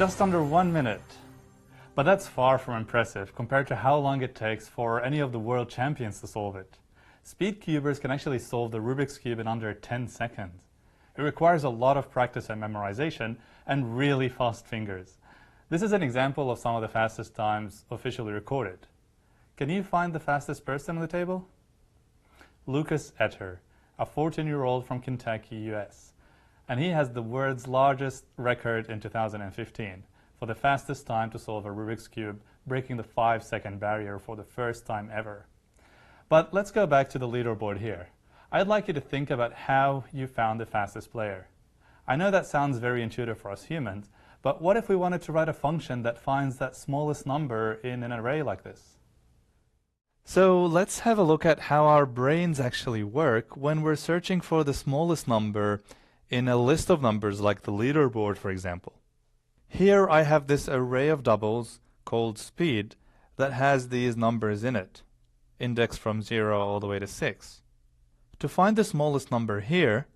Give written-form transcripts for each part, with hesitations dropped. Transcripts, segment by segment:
just under 1 minute. But that's far from impressive compared to how long it takes for any of the world champions to solve it. Speed cubers can actually solve the Rubik's Cube in under 10 seconds. It requires a lot of practice and memorization and really fast fingers. This is an example of some of the fastest times officially recorded. Can you find the fastest person on the table? Lucas Etter, a 14-year-old from Kentucky, US. And he has the world's largest record in 2015 for the fastest time to solve a Rubik's Cube, breaking the 5-second barrier for the first time ever. But let's go back to the leaderboard here. I'd like you to think about how you found the fastest player. I know that sounds very intuitive for us humans, but what if we wanted to write a function that finds that smallest number in an array like this? So let's have a look at how our brains actually work when we're searching for the smallest number in a list of numbers like the leaderboard, for example. Here I have this array of doubles called speed that has these numbers in it, indexed from 0 all the way to 6. To find the smallest number here,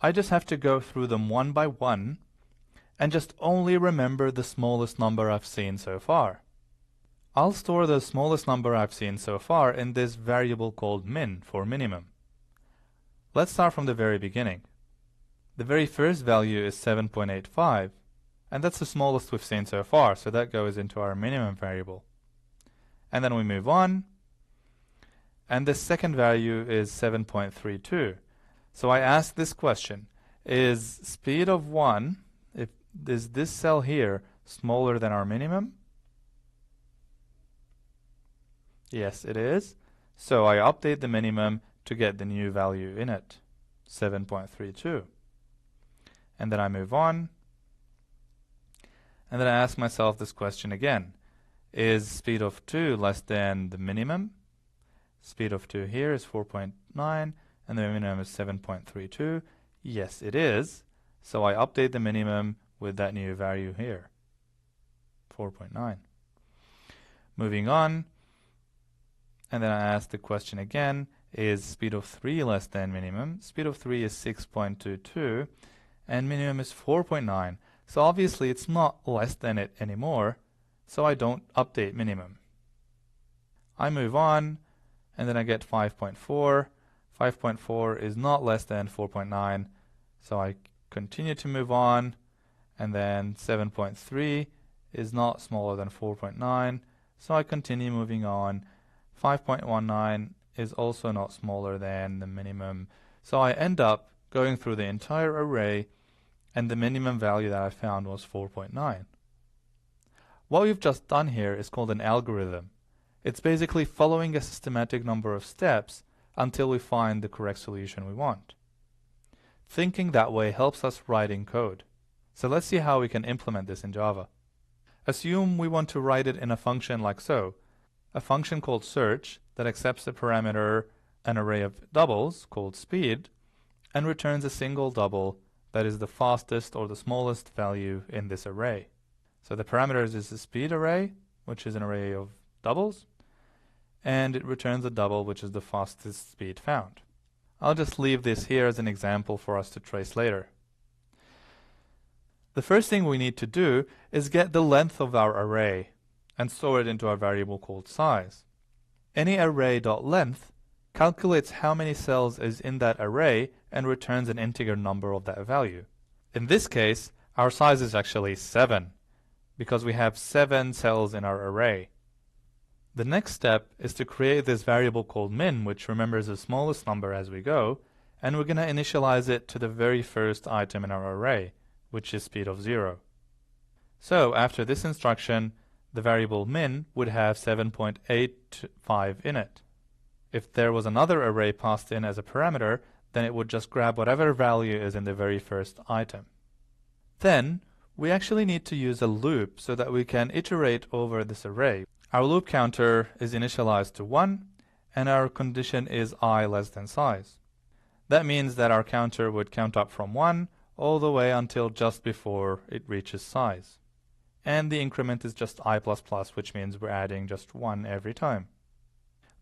I just have to go through them one by one and just only remember the smallest number I've seen so far. I'll store the smallest number I've seen so far in this variable called min for minimum. Let's start from the very beginning. The very first value is 7.85, and that's the smallest we've seen so far, so that goes into our minimum variable. And then we move on, and the second value is 7.32. So I ask this question, is speed of 1, is this cell here smaller than our minimum? Yes, it is. So I update the minimum to get the new value in it, 7.32. And then I move on, and then I ask myself this question again. Is speed of 2 less than the minimum? Speed of 2 here is 4.9, and the minimum is 7.32. Yes, it is. So I update the minimum with that new value here, 4.9. Moving on, and then I ask the question again, is speed of 3 less than minimum? Speed of 3 is 6.22, and minimum is 4.9. So obviously it's not less than it anymore, so I don't update minimum. I move on, and then I get 5.4. 5.4 is not less than 4.9, so I continue to move on, and then 7.3 is not smaller than 4.9, so I continue moving on. 5.19 is also not smaller than the minimum, so I end up going through the entire array, and the minimum value that I found was 4.9. What we've just done here is called an algorithm. It's basically following a systematic number of steps until we find the correct solution we want. Thinking that way helps us writing code. So let's see how we can implement this in Java. Assume we want to write it in a function like so, a function called search that accepts the parameter an array of doubles called speed and returns a single double that is the fastest or the smallest value in this array. So the parameters is the speed array, which is an array of doubles, and it returns a double, which is the fastest speed found. I'll just leave this here as an example for us to trace later. The first thing we need to do is get the length of our array and store it into a variable called size. Any array.length calculates how many cells is in that array and returns an integer number of that value. In this case, our size is actually 7, because we have 7 cells in our array. The next step is to create this variable called min, which remembers the smallest number as we go, and we're going to initialize it to the very first item in our array, which is speed of 0. So after this instruction, the variable min would have 7.85 in it. If there was another array passed in as a parameter, then it would just grab whatever value is in the very first item. Then, we actually need to use a loop so that we can iterate over this array. Our loop counter is initialized to 1, and our condition is I less than size. That means that our counter would count up from 1 all the way until just before it reaches size. And the increment is just I++, which means we're adding just 1 every time.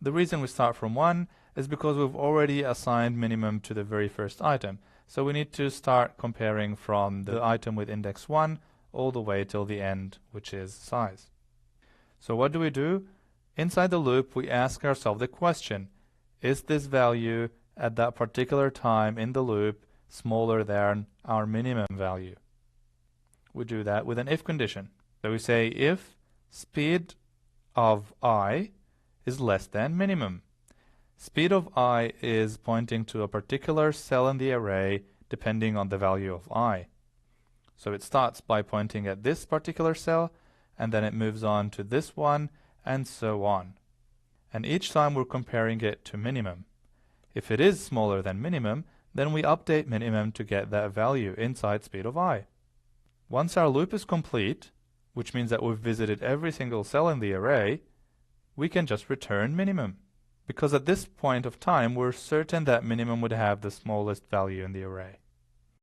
The reason we start from 1 is because we've already assigned minimum to the very first item. So we need to start comparing from the item with index 1 all the way till the end, which is size. So what do? Inside the loop, we ask ourselves the question, is this value at that particular time in the loop smaller than our minimum value? We do that with an if condition. So we say if speed of I is less than minimum. Speed of I is pointing to a particular cell in the array depending on the value of I. So it starts by pointing at this particular cell, and then it moves on to this one, and so on. And each time we're comparing it to minimum. If it is smaller than minimum, then we update minimum to get that value inside speed of I. Once our loop is complete, which means that we've visited every single cell in the array, we can just return minimum. Because at this point of time, we're certain that minimum would have the smallest value in the array.